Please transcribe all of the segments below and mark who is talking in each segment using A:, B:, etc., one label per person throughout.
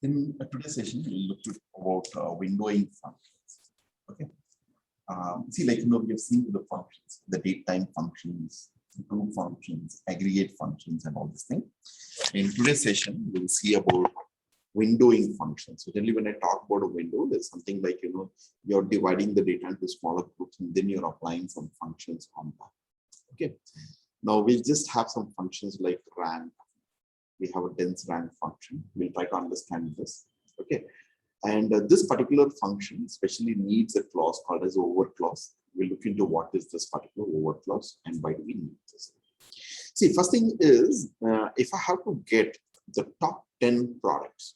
A: In today's session, we'll look about windowing functions. Okay. See, like we have seen the functions, the datetime functions, group functions, aggregate functions, and all this thing. In today's session, we'll see about windowing functions. So generally, when I talk about a window, there's something like you're dividing the data into smaller groups, and then you're applying some functions on that. Okay. Now we'll just have some functions like rank. We have a dense rank function. We'll try to understand this. Okay. And this particular function especially needs a clause called as over clause. We'll look into what is this particular over clause and why do we need this. See, first thing is, if I have to get the top 10 products.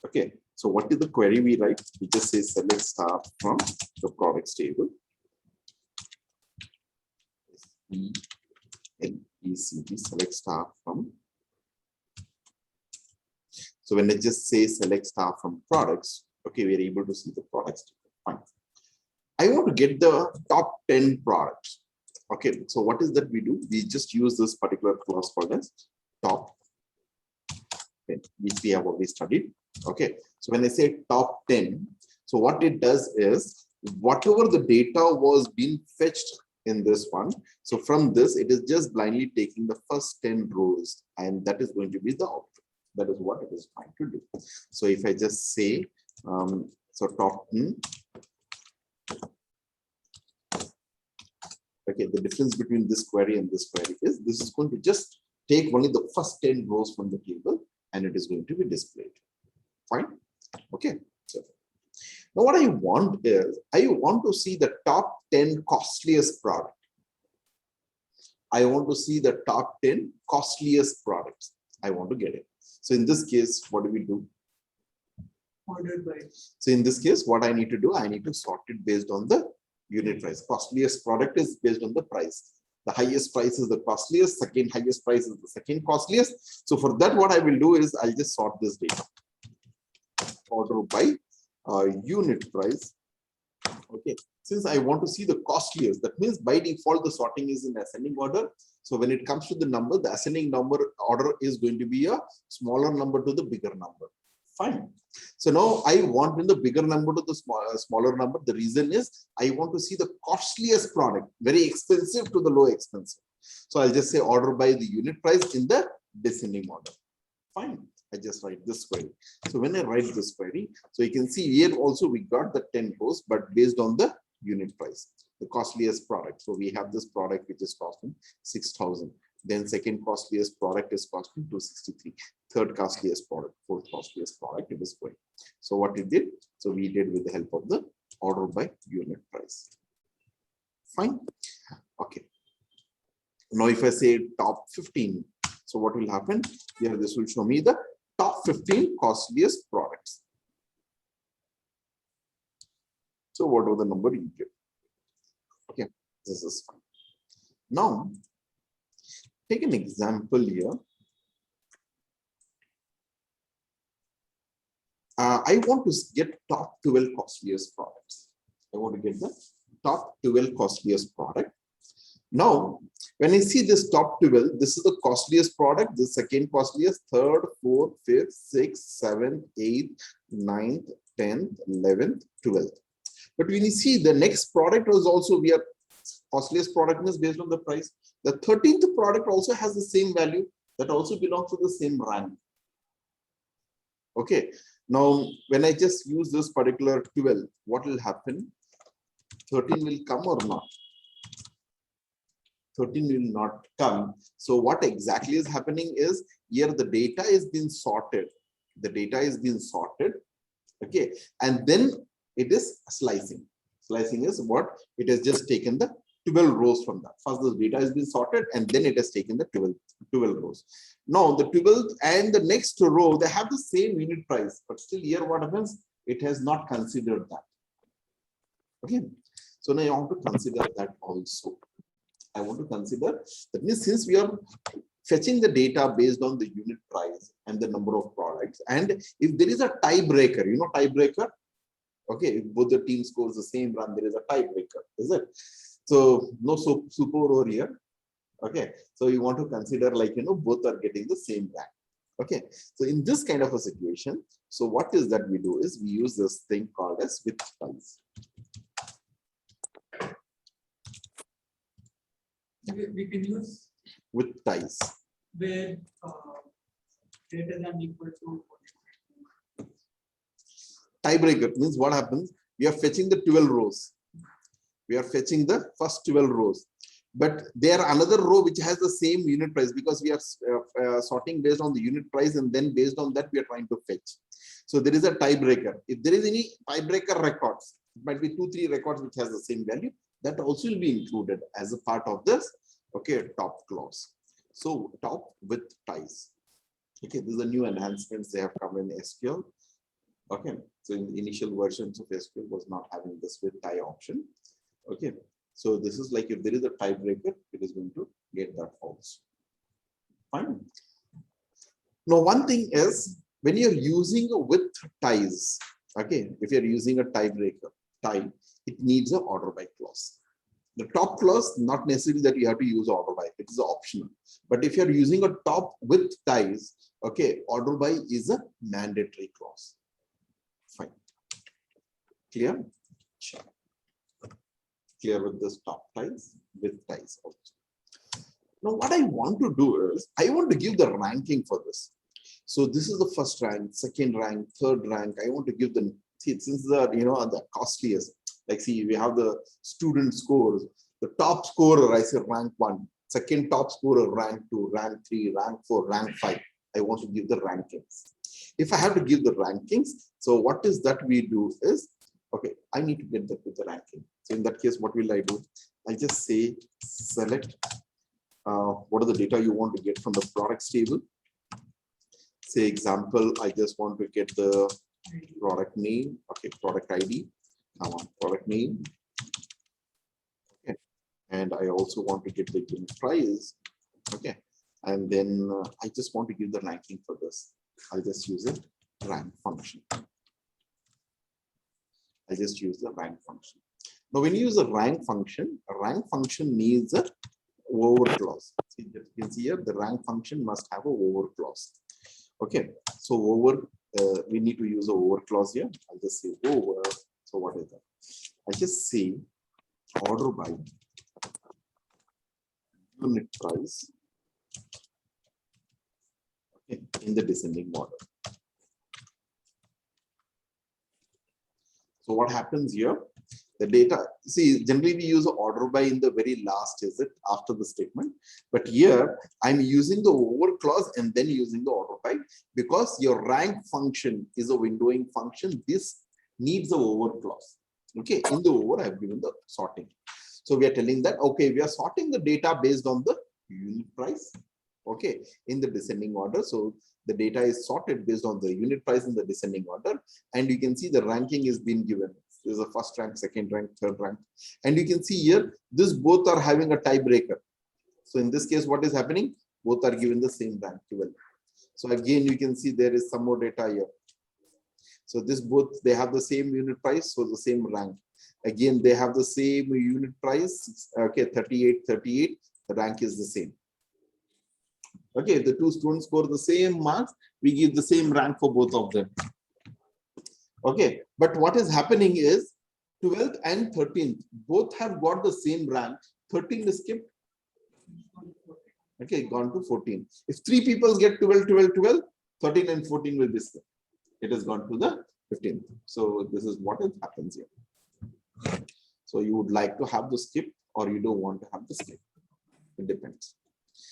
A: Okay. So what is the query we write? We just say select star from the products table. Select star from. So when I just say select star from products, okay, we're able to see the products. Fine. I want to get the top 10 products. Okay, so what is that we do? We just use this particular clause called as top 10, which we have already studied. Okay, so when I say top 10, so what it does is whatever the data was being fetched in this one. So from this, it is just blindly taking the first 10 rows, and that is going to be the output. That is what it is trying to do. So if I just say, so top 10, okay, the difference between this query and this query is this is going to just take only the first 10 rows from the table and it is going to be displayed. Fine. Okay. So now what I want is I want to see the top 10 costliest product. I want to see the top 10 costliest products. I want to get it. So in this case, what do we do?
B: Ordered by.
A: So in this case, what I need to do, I need to sort it based on the unit price. Costliest product is based on the price. The highest price is the costliest, second highest price is the second costliest. So for that, what I will do is I'll just sort this data. Order by unit price. Okay. Since I want to see the costliest, that means by default, the sorting is in ascending order. So when it comes to the number, the ascending number order is going to be a smaller number to the bigger number. Fine. So now I want in the bigger number to the smaller number. The reason is I want to see the costliest product, very expensive to the low expensive. So I'll just say order by the unit price in the descending order. Fine. I just write this query. So when I write this query, so you can see here also we got the 10 rows, but based on the unit price, the costliest product. So we have this product which is costing 6,000. Then second costliest product is costing 263. Third costliest product, fourth costliest product, it is going. So what we did? So we did with the help of the order by unit price. Fine. Okay. Now if I say top 15, so what will happen? Here this will show me the top 15 costliest products. So whatever the number you get. Okay, this is fine. Now, take an example here. I want to get top 12 costliest products. I want to get the top 12 costliest product. Now, when I see this top 12, this is the costliest product, the second costliest, third, fourth, fifth, sixth, seventh, eighth, ninth, 10th, 11th, 12th. But when you see the next product was also, we are costliest product is based on the price. The 13th product also has the same value that also belongs to the same rank. Okay. Now, when I just use this particular 12, what will happen? 13 will come or not? 13 will not come. So what exactly is happening is here the data is being sorted. The data is being sorted. Okay. And then it is slicing. Slicing is what? It has just taken the 12 rows from that. First, the data has been sorted and then it has taken the 12 rows. Now, the 12th and the next row, they have the same unit price, but still here what happens? It has not considered that. Okay. So now I want to consider that also. I want to consider that means since we are fetching the data based on the unit price and the number of products, and if there is a tiebreaker, tiebreaker, okay, if both the team scores the same run, there is a tiebreaker, is it? So no super over here. Okay, so you want to consider like both are getting the same rank. Okay, so in this kind of a situation, so what is that we do is we use this thing called as with ties.
B: We can use
A: With ties.
B: where greater than equal to.
A: Tiebreaker means what happens? We are fetching the 12 rows. We are fetching the first 12 rows. But there another row which has the same unit price because we are sorting based on the unit price, and then based on that we are trying to fetch. So there is a tiebreaker. If there is any tiebreaker records, it might be 2-3 records which has the same value, that also will be included as a part of this, okay, top clause. So top with ties. Okay, these are new enhancements they have come in SQL. Okay, so in the initial versions of SQL was not having this with tie option. Okay, so this is like if there is a tiebreaker, it is going to get that false. Fine. Now, one thing is when you're using a with ties, okay, if you're using a tiebreaker, tie, it needs an order by clause. The top clause, not necessarily that you have to use order by, it is optional. But if you're using a top with ties, okay, order by is a mandatory clause. Fine. Clear? Sure. Clear with this top ties, with ties also. Now, what I want to do is, I want to give the ranking for this. So this is the first rank, second rank, third rank. I want to give them, see, since the, the costliest, like see, we have the student scores, the top scorer, I say rank 1, second top scorer, rank 2, rank 3, rank 4, rank 5. I want to give the rankings. If I have to give the rankings, so what is that we do is, okay, I need to get that with the ranking. So in that case, what will I do? I just say select what are the data you want to get from the products table. Say example, I just want to get the product name, okay, product ID. I want product name. Okay, and I also want to get the unit price. Okay, and then I just want to give the ranking for this. I'll just use a rank function. I just use the rank function. Now, when you use a rank function needs a over clause. See, you can see here the rank function must have a over clause. Okay, so over, we need to use a over clause here. I'll just say over. So what is that? I just say order by unit price, okay, in the descending order. So what happens here? The data, see, generally we use order by in the very last, is it, after the statement. But here I'm using the over clause and then using the order by, because your rank function is a windowing function. This needs a over clause. Okay, in the over I've given the sorting. So we are telling that, okay, we are sorting the data based on the unit price, okay, in the descending order. So the data is sorted based on the unit price in the descending order. And you can see the ranking is being given. There's a first rank, second rank, third rank. And you can see here, this both are having a tiebreaker. So in this case, what is happening? Both are given the same rank, 12. So again, you can see there is some more data here. So this both, they have the same unit price, so the same rank. Again, they have the same unit price, okay, 38, 38, the rank is the same. Okay, if the two students score the same marks, we give the same rank for both of them. Okay, but what is happening is 12th and 13th both have got the same rank. 13 is skipped. Okay, gone to 14. If 3 people get 12, 12, 12, 13 and 14 will be skipped. It has gone to the 15th. So this is what happens here. So you would like to have the skip or you don't want to have the skip. It depends.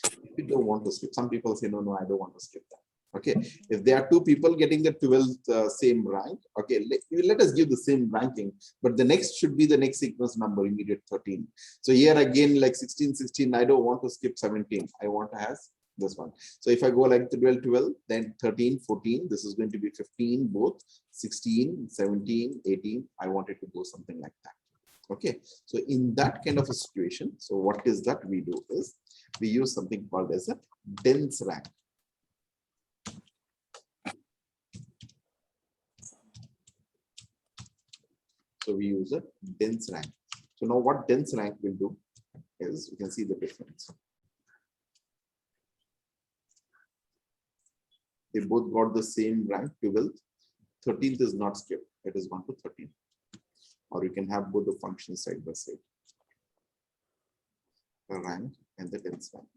A: If you don't want to skip, some people say, no, I don't want to skip that. Okay, if there are 2 people getting the 12th same rank, okay, let us give the same ranking, but the next should be the next sequence number, immediate 13. So here again, like 16, 16, I don't want to skip 17. I want to have this one. So if I go like the 12, 12, then 13, 14, this is going to be 15, both 16, 17, 18. I want it to go something like that. Okay, so in that kind of a situation, so what is that we do is we use something called as a dense rank. So we use a dense rank. So now what dense rank will do is you can see the difference. They both got the same rank, 12th. 13th is not skipped. It is 1 to 13. Or you can have both the functions side by side. The rank and the dense rank.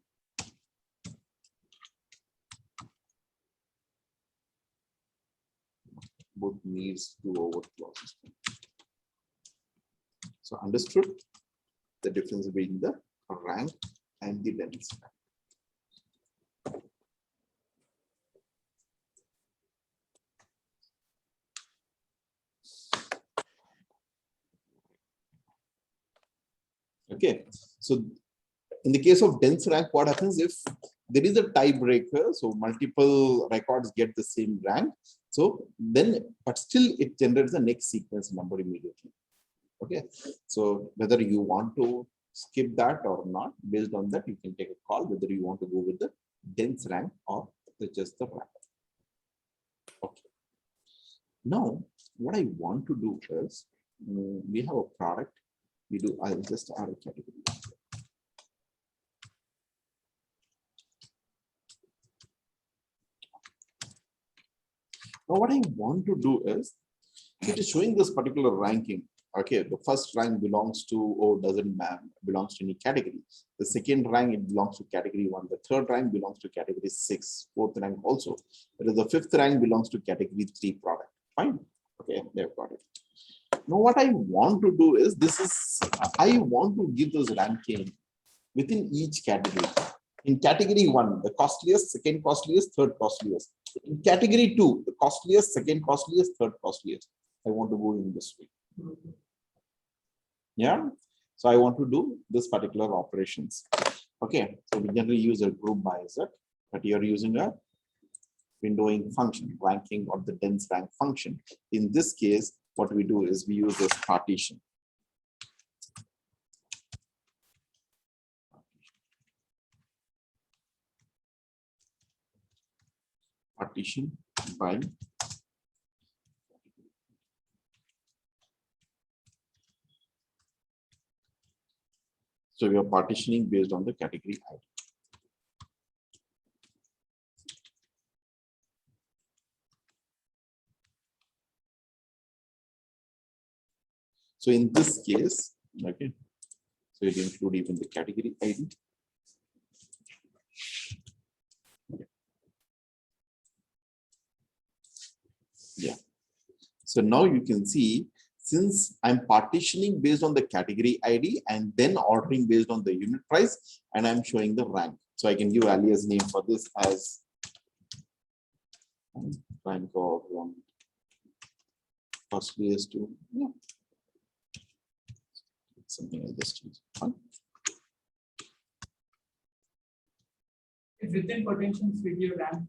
A: Both needs to over clauses. So understood the difference between the rank and the dense rank. Okay, so in the case of dense rank, what happens if there is a tiebreaker? So multiple records get the same rank. So then, but still it generates the next sequence number immediately. Okay, so whether you want to skip that or not, based on that, you can take a call whether you want to go with the dense rank or just the rank. Okay. Now, what I want to do is we have a product. We do. I'll just add a category. Now, what I want to do is it is showing this particular ranking. Okay, the first rank belongs to, or doesn't belongs to any category. The second rank, it belongs to category 1. The third rank belongs to category 6. Fourth rank also. But the fifth rank belongs to category 3 product. Fine. Okay, they've got it. Now, what I want to do is I want to give those ranking within each category. In category 1, the costliest, second costliest, third costliest. In category 2, the costliest, second costliest, third costliest. I want to go in this way. Yeah. So I want to do this particular operations. Okay. So we generally use a group by Z, but you're using a windowing function, ranking or the dense rank function. In this case, what we do is we use this partition. Partition by so we are partitioning based on the category ID. So in this case, okay, so it include even the category ID. Yeah. So now you can see, since I'm partitioning based on the category ID and then ordering based on the unit price, and I'm showing the rank. So I can give alias name for this as rank of costliest to something like this.
B: If within potential video rank.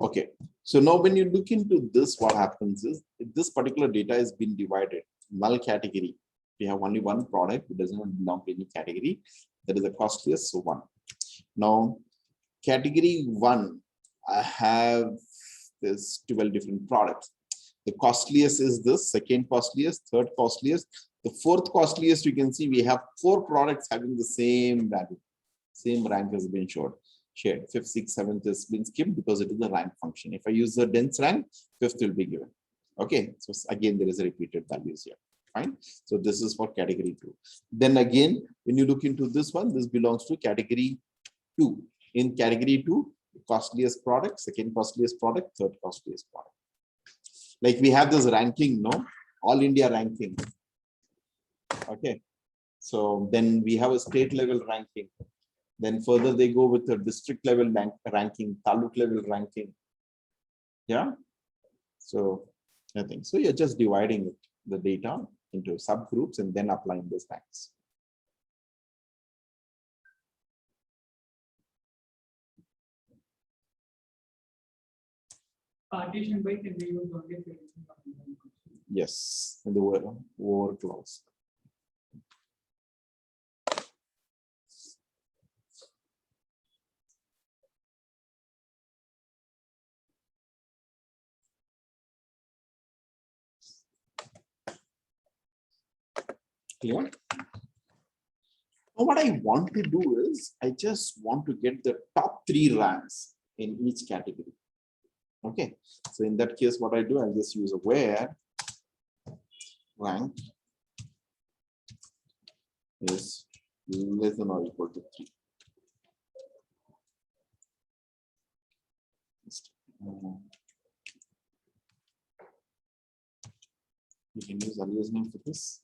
A: Okay, so now when you look into this, what happens is this particular data has been divided. Null category, we have only one product, it does not belong to any category. That is the costliest, so 1. Now, category 1, I have this 12 different products. The costliest is this, second costliest, third costliest. The fourth costliest, you can see we have 4 products having the same value. Same rank has been shared. 5th, 6th, 7th has been skipped because it is a rank function. If I use the dense rank, 5th will be given. Okay, so again, there is a repeated values here. Fine. So this is for category 2. Then again, when you look into this one, this belongs to category 2. In category 2, costliest product, second costliest product, third costliest product. Like we have this ranking, no? All India ranking. Okay. So then we have a state level ranking. Then further they go with the district level ranking, taluk level ranking. Yeah. So I think so. You're just dividing the data into subgroups and then applying those ranks.
B: Partition by can be used only for
A: yes, in the over clause. Clear? Now what I want to do is I just want to get the top 3 ranks in each category. Okay, so in that case, what I do, I'll just use a where rank is less than or equal to 3. You can use alias name for this.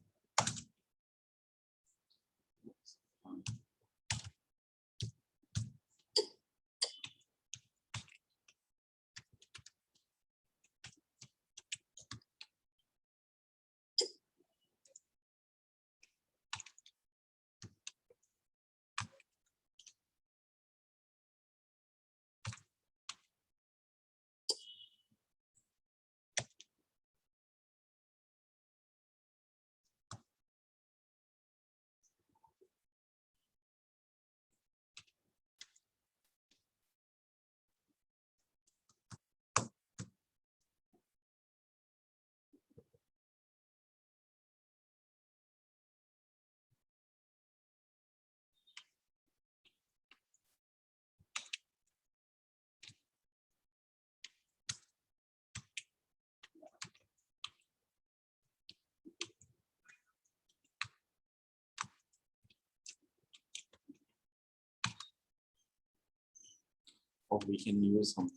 A: Or we can use some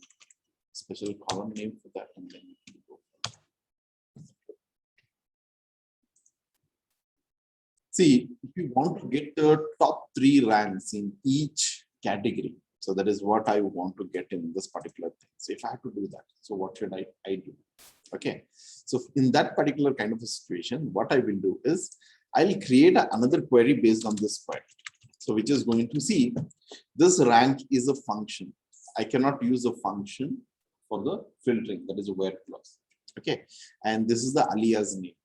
A: special column name for that, and then we can go. See, if you want to get the top 3 ranks in each category, so that is what I want to get in this particular thing. So if I have to do that, so what should I do? Okay, so in that particular kind of a situation, what I will do is I'll create another query based on this query. So which is going to see this rank is a function. I cannot use a function for the filtering, that is a where clause. Okay, and this is the alias name.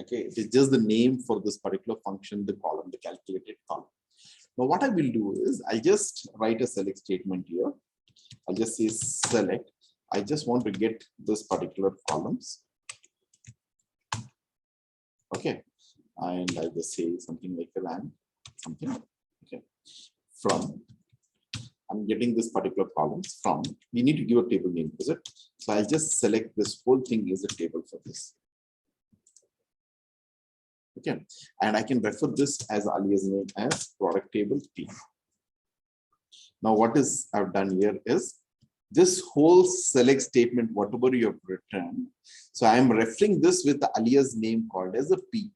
A: Okay, it is just the name for this particular function, the column, the calculated column. Now what I will do is I just write a select statement here. I'll just say select. I just want to get this particular columns. Okay, and I just say something like a rank, something. Okay, from. I'm getting this particular columns from. We need to give a table name, is it? So I'll just select this whole thing as a table for this. Okay, and I can refer this as alias name as product table P. Now, what is I've done here is this whole select statement, whatever you have written. So I am referring this with the alias name called as a P.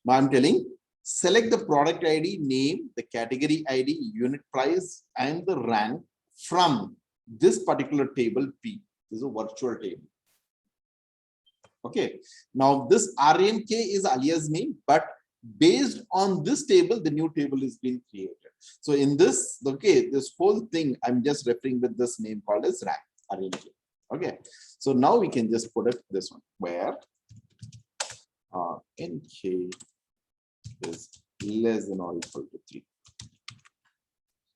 A: Now I'm telling select the product ID, name, the category ID, unit price, and the rank from this particular table P. This is a virtual table. Okay. Now this RNK is alias name, but based on this table, the new table is being created. So in this, okay, this whole thing, I'm just referring with this name called as rank, RNK. Okay. So now we can just put it this one where NK is less than or equal to 3.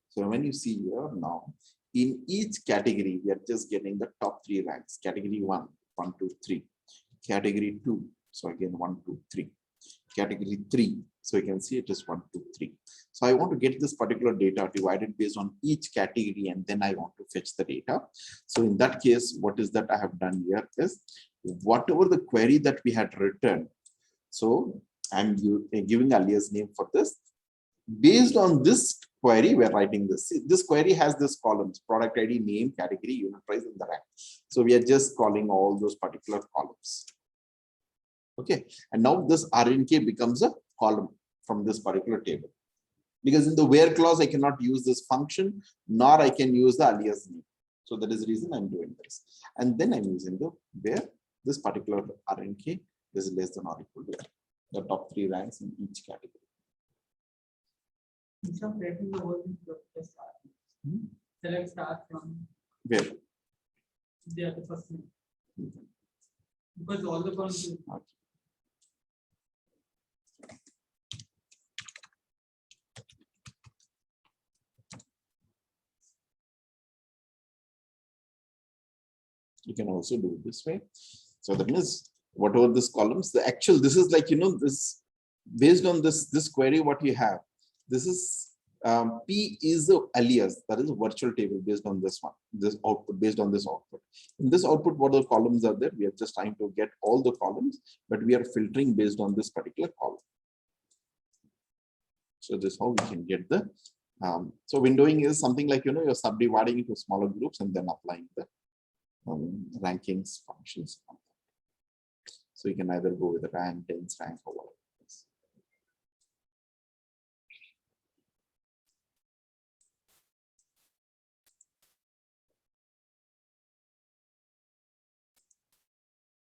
A: So when you see here now, in each category, we are just getting the top 3 ranks. Category 1, 1, 2, 3. Category 2, so again 1, 2, 3. Category 3, so you can see it is 1, 2, 3. So I want to get this particular data divided based on each category, and then I want to fetch the data. So in that case, what is that I have done here is whatever the query that we had written. So I'm giving alias name for this. Based on this query, we're writing this. This query has this columns: product ID, name, category, unit price, and the rank. So we are just calling all those particular columns. Okay, and now this RNK becomes a column from this particular table. Because in the where clause, I cannot use this function, nor I can use the alias name. So that is the reason I'm doing this. And then I'm using the where this particular RNK is less than or equal to the top 3 ranks in each category.
B: Instead of writing the whole thing, just select start from
A: Where?
B: the first name. Because all the columns.
A: Okay. You can also do it this way. So that means whatever this columns, the actual, this is like, you know, this based on this query, what you have, this is P is the alias, that is a virtual table based on this one, this output, based on this output. In this output, what are the columns are there? We are just trying to get all the columns, but we are filtering based on this particular column. So this is how we can get the, so windowing is something like, you're subdividing into smaller groups and then applying the rankings functions. So you can either go with the rank, dense rank, or whatever.